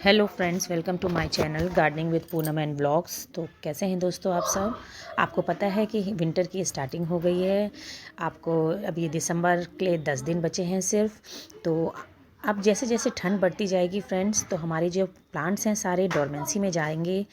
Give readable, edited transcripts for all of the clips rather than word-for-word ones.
Hello friends, welcome to my channel gardening with Poonam and blogs. तो कैसे हैं दोस्तों आप सब। आपको पता है कि विंटर की स्टार्टिंग हो गई है। आपको अभी दिसंबर के 10 दिन बचे हैं सिर्फ। तो अब जैसे जैसे ठंड बढ़ती जाएगी फ्रेंड्स, तो हमारे जो प्लांट्स हैं सारे डोरमेंसी में जाएंगे।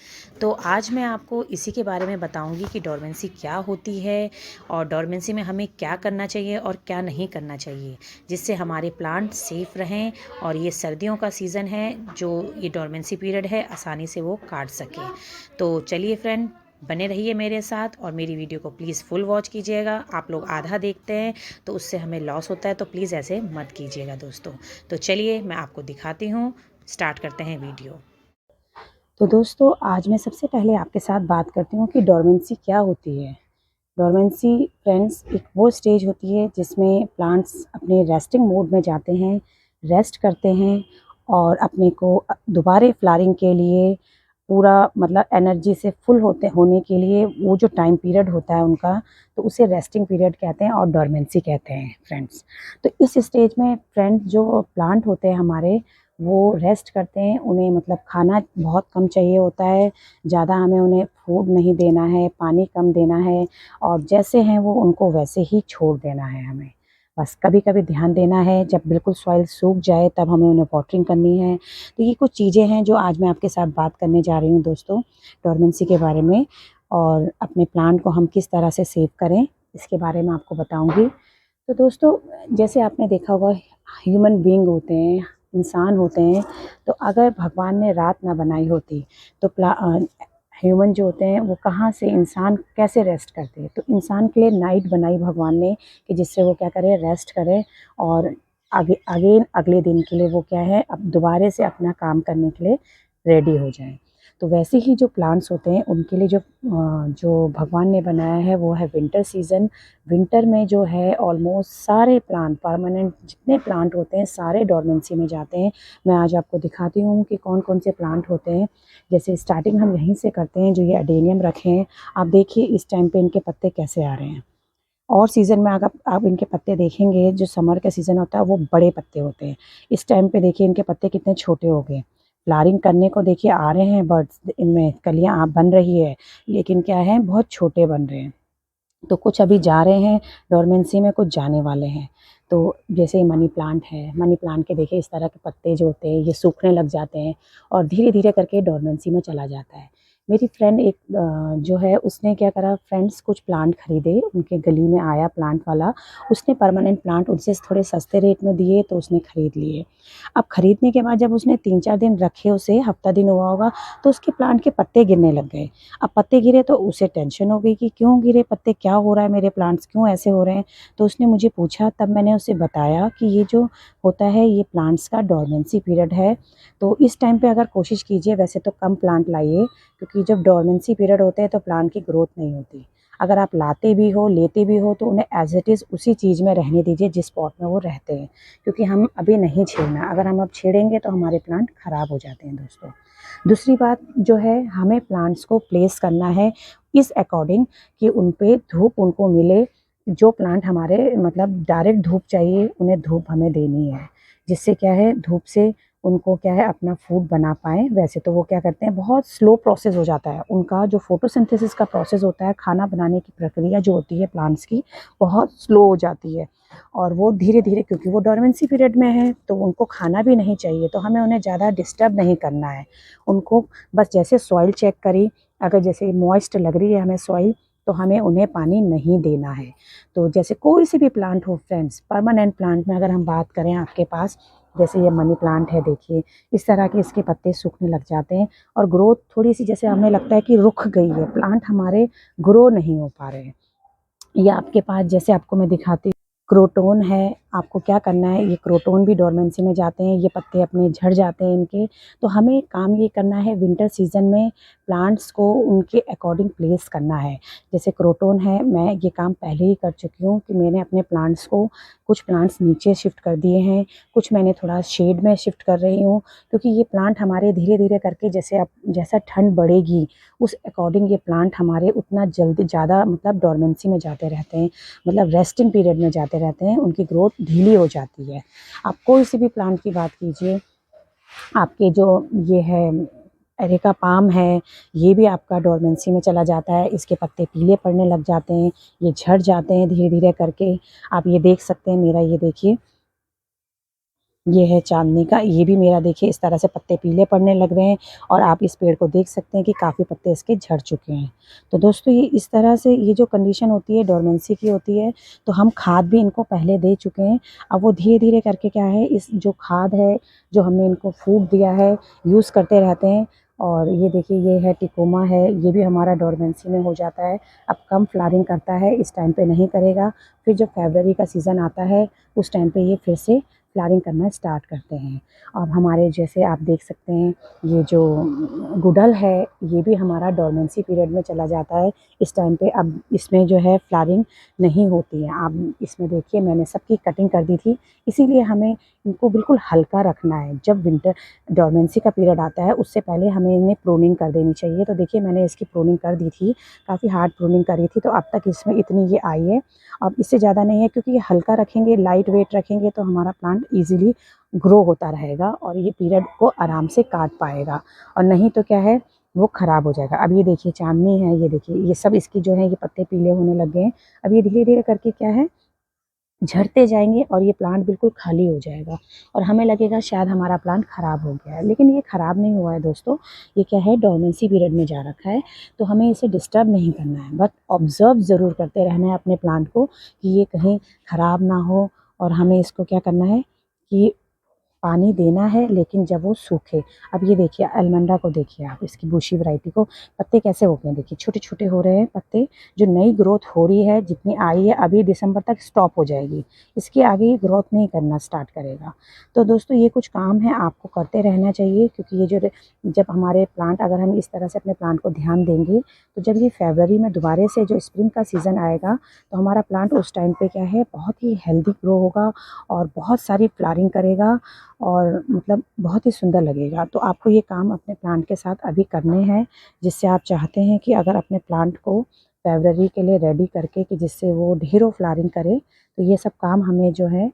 तो आज मैं आपको इसी के बारे में बताऊंगी कि डोरमेंसी क्या होती है और डोरमेंसी में हमें क्या करना चाहिए और क्या नहीं करना चाहिए, जिससे हमारे प्लांट सेफ रहें और ये सर्दियों का सीज़न है जो ये डोरमेंसी पीरियड है आसानी से वो काट सके। तो चलिए फ्रेंड, बने रहिए मेरे साथ और मेरी वीडियो को प्लीज़ फुल वॉच कीजिएगा। आप लोग आधा देखते हैं तो उससे हमें लॉस होता है, तो प्लीज़ ऐसे मत कीजिएगा दोस्तों। तो चलिए मैं आपको दिखाती हूँ, स्टार्ट करते हैं वीडियो। तो दोस्तों, आज मैं सबसे पहले आपके साथ बात करती हूँ कि डोरमेंसी क्या होती है। डोरमेंसी फ्रेंड्स एक वो स्टेज होती है जिसमें प्लांट्स अपने रेस्टिंग मोड में जाते हैं, रेस्ट करते हैं और अपने को दोबारा फ्लावरिंग के लिए पूरा मतलब एनर्जी से फुल होने के लिए वो जो टाइम पीरियड होता है उनका, तो उसे रेस्टिंग पीरियड कहते हैं और डोरमेंसी कहते हैं फ्रेंड्स। तो इस स्टेज में फ्रेंड्स जो प्लांट होते हैं हमारे, वो रेस्ट करते हैं। उन्हें मतलब खाना बहुत कम चाहिए होता है, ज़्यादा हमें उन्हें फूड नहीं देना है, पानी कम देना है और जैसे हैं वो उनको वैसे ही छोड़ देना है हमें। बस कभी कभी ध्यान देना है, जब बिल्कुल सॉइल सूख जाए तब हमें उन्हें वाटरिंग करनी है। तो ये कुछ चीज़ें हैं जो आज मैं आपके साथ बात करने जा रही हूँ दोस्तों, डोरमेंसी के बारे में। और अपने प्लांट को हम किस तरह से सेव करें इसके बारे में आपको बताऊँगी। तो दोस्तों, जैसे आपने देखा होगा, ह्यूमन बीइंग होते हैं, इंसान होते हैं। तो अगर भगवान ने रात ना बनाई होती तो ह्यूमन जो होते हैं वो कहाँ से, इंसान कैसे रेस्ट करते हैं। तो इंसान के लिए नाइट बनाई भगवान ने कि जिससे वो क्या करे, रेस्ट करे और अगेन अगले दिन के लिए वो क्या है, अब दोबारा से अपना काम करने के लिए रेडी हो जाए। तो वैसे ही जो प्लांट्स होते हैं उनके लिए जो भगवान ने बनाया है वो है विंटर सीज़न। विंटर में जो है ऑलमोस्ट सारे प्लांट, परमानेंट जितने प्लांट होते हैं सारे डोरमेंसी में जाते हैं। मैं आज आपको दिखाती हूँ कि कौन कौन से प्लांट होते हैं। जैसे स्टार्टिंग हम यहीं से करते हैं, जो ये अडेनियम रखे हैं। आप देखिए इस टाइम पे इनके पत्ते कैसे आ रहे हैं। और सीज़न में अगर आप इनके पत्ते देखेंगे, जो समर का सीज़न होता है वो बड़े पत्ते होते हैं। इस टाइम पे देखिए इनके पत्ते कितने छोटे हो गए। फ्लावरिंग करने को देखिए आ रहे हैं बर्ड्स, इनमें कलियाँ आप बन रही है, लेकिन क्या है, बहुत छोटे बन रहे हैं। तो कुछ अभी जा रहे हैं डोरमेंसी में, कुछ जाने वाले हैं। तो जैसे मनी प्लांट है, मनी प्लांट के देखिए इस तरह के पत्ते जो होते हैं ये सूखने लग जाते हैं और धीरे धीरे करके डोरमेंसी में चला जाता है। मेरी फ्रेंड एक जो है उसने क्या करा फ्रेंड्स, कुछ प्लांट खरीदे, उनके गली में आया प्लांट वाला। उसने परमानेंट प्लांट उनसे थोड़े सस्ते रेट में दिए तो उसने ख़रीद लिए। अब ख़रीदने के बाद जब उसने 3-4 दिन रखे, उसे हफ्ता दिन हुआ होगा, तो उसके प्लांट के पत्ते गिरने लग गए। अब पत्ते गिरे तो उसे टेंशन हो गई कि क्यों गिरे पत्ते, क्या हो रहा है, मेरे प्लांट्स क्यों ऐसे हो रहे हैं। तो उसने मुझे पूछा, तब मैंने उसे बताया कि ये जो होता है ये प्लांट्स का डोरमेंसी पीरियड है। तो इस टाइम पे अगर कोशिश कीजिए, वैसे तो कम प्लांट लाइए, क्योंकि जब डोरमेंसी पीरियड होते हैं तो प्लांट की ग्रोथ नहीं होती। अगर आप लाते भी हो, लेते भी हो, तो उन्हें एज इट इज़ उसी चीज़ में रहने दीजिए जिस पॉट में वो रहते हैं, क्योंकि हम अभी नहीं छेड़ना। अगर हम अब छेड़ेंगे तो हमारे प्लांट ख़राब हो जाते हैं दोस्तों। दूसरी बात जो है, हमें प्लांट्स को प्लेस करना है इस अकॉर्डिंग कि उन पे धूप उनको मिले। जो प्लांट हमारे मतलब डायरेक्ट धूप चाहिए, उन्हें धूप हमें देनी है, जिससे क्या है, धूप से उनको क्या है अपना फूड बना पाएँ। वैसे तो वो क्या करते हैं, बहुत स्लो प्रोसेस हो जाता है उनका, जो फोटोसिंथेसिस का प्रोसेस होता है, खाना बनाने की प्रक्रिया जो होती है प्लांट्स की, बहुत स्लो हो जाती है। और वो धीरे-धीरे, क्योंकि वो डोरमेंसी पीरियड में है तो उनको खाना भी नहीं चाहिए, तो हमें उन्हें ज़्यादा डिस्टर्ब नहीं करना है। उनको बस जैसे सॉइल चेक करी, अगर जैसे मॉइस्ट लग रही है हमें सॉइल, तो हमें उन्हें पानी नहीं देना है। तो जैसे कोई सी भी प्लांट हो फ्रेंड्स, परमानेंट प्लांट में अगर हम बात करें आपके पास, जैसे ये मनी प्लांट है, देखिए इस तरह के इसके पत्ते सूखने लग जाते हैं और ग्रोथ थोड़ी सी जैसे हमें लगता है कि रुक गई है, प्लांट हमारे ग्रो नहीं हो पा रहे हैं। या आपके पास जैसे आपको मैं दिखाती, क्रोटोन है, आपको क्या करना है, ये क्रोटोन भी डोरमेंसी में जाते हैं, ये पत्ते अपने झड़ जाते हैं इनके। तो हमें काम ये करना है विंटर सीज़न में प्लांट्स को उनके अकॉर्डिंग प्लेस करना है। जैसे क्रोटोन है, मैं ये काम पहले ही कर चुकी हूँ कि मैंने अपने प्लांट्स को, कुछ प्लांट्स नीचे शिफ्ट कर दिए हैं, कुछ मैंने थोड़ा शेड में शिफ्ट कर रही हूँ, क्योंकि ये प्लांट हमारे धीरे धीरे करके जैसे अब जैसा ठंड बढ़ेगी उस अकॉर्डिंग ये प्लांट हमारे उतना जल्दी ज़्यादा मतलब डोरमेंसी में जाते रहते हैं, मतलब रेस्टिंग पीरियड में जाते रहते हैं, उनकी ग्रोथ धीमी हो जाती है। आप कोई सी भी प्लांट की बात कीजिए, आपके जो ये है एरेका पाम है, ये भी आपका डोरमेंसी में चला जाता है। इसके पत्ते पीले पड़ने लग जाते हैं, ये झड़ जाते हैं धीरे-धीरे करके। आप ये देख सकते हैं, मेरा ये देखिए, ये है चाँदनी का, ये भी मेरा देखिए इस तरह से पत्ते पीले पड़ने लग रहे हैं और आप इस पेड़ को देख सकते हैं कि काफ़ी पत्ते इसके झड़ चुके हैं। तो दोस्तों, ये इस तरह से ये जो कंडीशन होती है डोरमेंसी की होती है, तो हम खाद भी इनको पहले दे चुके हैं। अब वो धीरे-धीरे करके क्या है, इस जो खाद है, जो हमने इनको फूड दिया है, यूज़ करते रहते हैं। और ये देखिए, ये है टिकोमा है, ये भी हमारा डोरमेंसी में हो जाता है। अब कम फ्लावरिंग करता है, इस टाइम पे नहीं करेगा। फिर जब फ़रवरी का सीज़न आता है, उस टाइम पे ये फिर से फ्लावरिंग करना स्टार्ट करते हैं। अब हमारे जैसे आप देख सकते हैं, ये जो गुड़हल है, ये भी हमारा डोरमेंसी पीरियड में चला जाता है इस टाइम पे। अब इसमें जो है फ्लावरिंग नहीं होती है। आप इसमें देखिए, मैंने सबकी कटिंग कर दी थी, इसीलिए हमें इनको बिल्कुल हल्का रखना है। जब विंटर डोरमेंसी का पीरियड आता है, उससे पहले हमें इन्हें प्रूनिंग कर देनी चाहिए। तो देखिए, मैंने इसकी प्रूनिंग कर दी थी, काफ़ी हार्ड प्रूनिंग करी थी, तो अब तक इसमें इतनी ये आई है। अब इससे ज़्यादा नहीं है, क्योंकि ये हल्का रखेंगे, लाइट वेट रखेंगे, तो हमारा प्लांट ईज़िली ग्रो होता रहेगा और ये पीरियड को आराम से काट पाएगा। और नहीं तो क्या है, वो ख़राब हो जाएगा। अब ये देखिए, चाँदनी है, ये देखिए, ये सब इसकी जो है, ये पत्ते पीले होने लग गए हैं। अब ये धीरे-धीरे करके क्या है, झड़ते जाएँगे और ये प्लांट बिल्कुल खाली हो जाएगा और हमें लगेगा शायद हमारा प्लांट ख़राब हो गया है, लेकिन ये ख़राब नहीं हुआ है दोस्तों। ये क्या है, डोरमेंसी पीरियड में जा रखा है, तो हमें इसे डिस्टर्ब नहीं करना है, बट ऑब्ज़र्व ज़रूर करते रहना है अपने प्लांट को कि ये कहीं ख़राब ना हो। और हमें इसको क्या करना है कि पानी देना है, लेकिन जब वो सूखे। अब ये देखिए, अलमंडा को देखिए आप, इसकी बुशी वैरायटी को, पत्ते कैसे हो गए हैं, देखिए छोटे-छोटे हो रहे हैं पत्ते। जो नई ग्रोथ हो रही है, जितनी आई है, अभी दिसंबर तक स्टॉप हो जाएगी। इसके आगे ये ग्रोथ नहीं करना स्टार्ट करेगा। तो दोस्तों, ये कुछ काम है, आपको करते रहना चाहिए, क्योंकि ये जो जब हमारे प्लांट, अगर हम इस तरह से अपने प्लांट को ध्यान देंगे, तो जब ये फरवरी में दोबारा से जो स्प्रिंग का सीज़न आएगा, तो हमारा प्लांट उस टाइम पे क्या है, बहुत ही हेल्दी ग्रो होगा और बहुत सारी फ्लावरिंग करेगा और मतलब बहुत ही सुंदर लगेगा। तो आपको ये काम अपने प्लांट के साथ अभी करने हैं, जिससे आप चाहते हैं कि अगर अपने प्लांट को फ़रवरी के लिए रेडी करके, कि जिससे वो ढेरों फ्लावरिंग करे, तो ये सब काम हमें जो है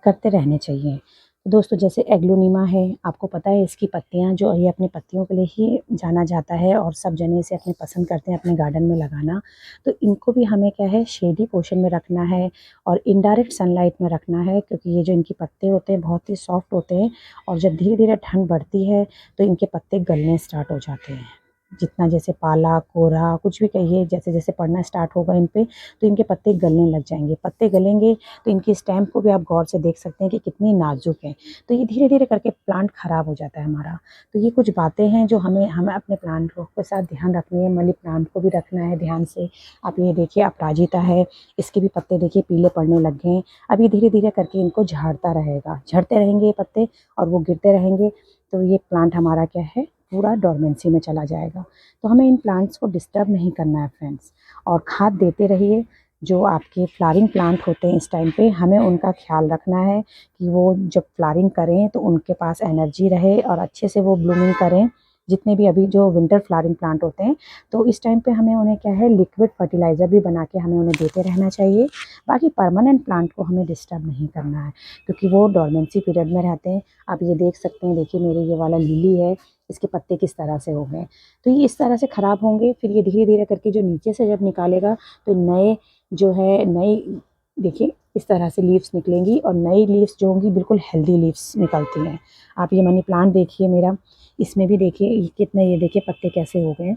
करते रहने चाहिए। तो दोस्तों, जैसे एग्लोनिमा है, आपको पता है इसकी पत्तियाँ जो, ये अपनी पत्तियों के लिए ही जाना जाता है और सब जने इसे अपने पसंद करते हैं अपने गार्डन में लगाना। तो इनको भी हमें क्या है, शेडी पोर्शन में रखना है और इनडायरेक्ट सनलाइट में रखना है, क्योंकि ये जो इनके पत्ते होते हैं बहुत ही सॉफ्ट होते हैं और जब धीरे-धीरे ठंड बढ़ती है, तो इनके पत्ते गलने स्टार्ट हो जाते हैं। जितना जैसे पाला, कोहरा, कुछ भी कहिए, जैसे-जैसे पड़ना स्टार्ट होगा इन पे, तो इनके पत्ते गलने लग जाएँगे। पत्ते गलेंगे तो इनकी स्टेम को भी आप गौर से देख सकते हैं कि कितनी नाज़ुक है। तो ये धीरे-धीरे करके प्लांट ख़राब हो जाता है हमारा। तो ये कुछ बातें हैं जो हमें हमें अपने प्लांट को के साथ ध्यान रखनी है। मनी प्लांट को भी रखना है ध्यान से। आप ये देखिए, अपराजिता है, इसके भी पत्ते देखिए पीले पड़ने लग गए हैं। अब ये धीरे-धीरे करके इनको झाड़ता रहेगा, झड़ते रहेंगे ये पत्ते और वो गिरते रहेंगे, तो ये प्लांट हमारा क्या है, पूरा डोरमेंसी में चला जाएगा। तो हमें इन प्लांट्स को डिस्टर्ब नहीं करना है फ्रेंड्स, और खाद देते रहिए। जो आपके फ्लावरिंग प्लांट होते हैं, इस टाइम पे हमें उनका ख्याल रखना है कि वो जब फ्लावरिंग करें तो उनके पास एनर्जी रहे और अच्छे से वो ब्लूमिंग करें। जितने भी अभी जो विंटर फ्लावरिंग प्लांट होते हैं, तो इस टाइम पे हमें उन्हें क्या है, लिक्विड फर्टिलाइज़र भी बना के हमें उन्हें देते रहना चाहिए। बाकी परमानेंट प्लांट को हमें डिस्टर्ब नहीं करना है, क्योंकि वो डोरमेंसी पीरियड में रहते हैं। आप ये देख सकते हैं, देखिए मेरे ये वाला लिली है, इसके पत्ते किस तरह से हो गए। तो ये इस तरह से ख़राब होंगे, फिर ये धीरे-धीरे करके जो नीचे से जब निकालेगा, तो नए जो है, नई देखिए इस तरह से लीव्स निकलेंगी और नई लीव्स जो होंगी बिल्कुल हेल्दी लीव्स निकलती हैं। आप ये मनी प्लांट देखिए मेरा, इसमें भी देखिए ये कितने, ये देखिए पत्ते कैसे हो गए हैं।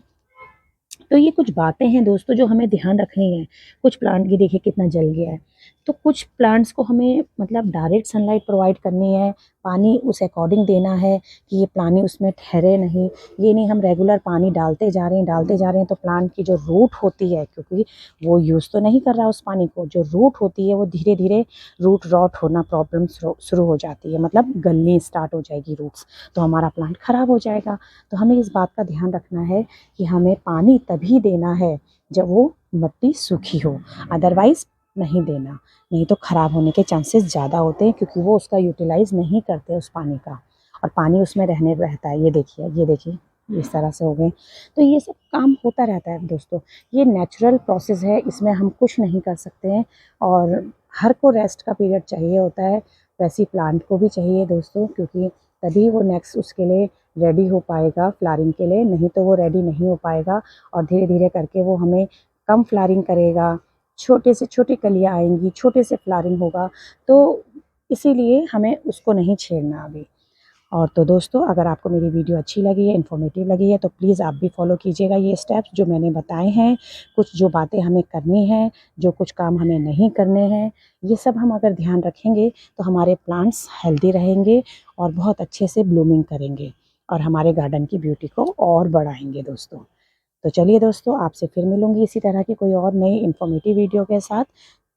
तो ये कुछ बातें हैं दोस्तों जो हमें ध्यान रखनी है। कुछ प्लांट की देखिए कितना जल गया है। तो कुछ प्लांट्स को हमें मतलब डायरेक्ट सनलाइट प्रोवाइड करनी है, पानी उस अकॉर्डिंग देना है कि ये पानी उसमें ठहरे नहीं। ये नहीं हम रेगुलर पानी डालते जा रहे हैं, तो प्लांट की जो रूट होती है, क्योंकि वो यूज़ तो नहीं कर रहा उस पानी को, जो रूट होती है वो धीरे-धीरे रूट रॉट होना प्रॉब्लम शुरू हो जाती है, मतलब गलनी स्टार्ट हो जाएगी रूट्स, तो हमारा प्लांट ख़राब हो जाएगा। तो हमें इस बात का ध्यान रखना है कि हमें पानी तभी देना है जब वो मिट्टी सूखी हो, अदरवाइज़ नहीं देना, नहीं तो ख़राब होने के चांसेस ज़्यादा होते हैं, क्योंकि वो उसका यूटिलाइज़ नहीं करते उस पानी का, और पानी उसमें रहने रहता है। ये देखिए इस तरह से हो गए। तो ये सब काम होता रहता है दोस्तों, ये नेचुरल प्रोसेस है, इसमें हम कुछ नहीं कर सकते हैं। और हर को रेस्ट का पीरियड चाहिए होता है, वैसे ही प्लांट को भी चाहिए दोस्तों, क्योंकि तभी वो नेक्स्ट उसके लिए रेडी हो पाएगा फ्लावरिंग के लिए, नहीं तो वो रेडी नहीं हो पाएगा। और धीरे धीरे करके वो हमें कम फ्लावरिंग करेगा, छोटे से छोटी कलियाँ आएंगी, छोटे से फ्लावरिंग होगा, तो इसीलिए हमें उसको नहीं छेड़ना अभी। और तो दोस्तों, अगर आपको मेरी वीडियो अच्छी लगी है, इन्फॉर्मेटिव लगी है, तो प्लीज़ आप भी फॉलो कीजिएगा ये स्टेप्स जो मैंने बताए हैं। कुछ जो बातें हमें करनी है, जो कुछ काम हमें नहीं करने हैं, ये सब हम अगर ध्यान रखेंगे तो हमारे प्लांट्स हेल्दी रहेंगे और बहुत अच्छे से ब्लूमिंग करेंगे और हमारे गार्डन की ब्यूटी को और बढ़ाएंगे दोस्तों। तो चलिए दोस्तों, आपसे फिर मिलूँगी इसी तरह की कोई और नई इन्फॉर्मेटिव वीडियो के साथ।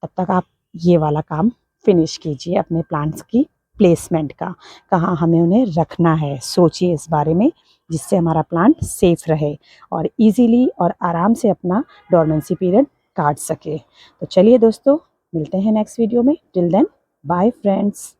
तब तक आप ये वाला काम फिनिश कीजिए अपने प्लांट्स की प्लेसमेंट का, कहाँ हमें उन्हें रखना है, सोचिए इस बारे में, जिससे हमारा प्लांट सेफ रहे और इजीली और आराम से अपना डोरमेंसी पीरियड काट सके। तो चलिए दोस्तों, मिलते हैं नेक्स्ट वीडियो में। Till then, bye friends.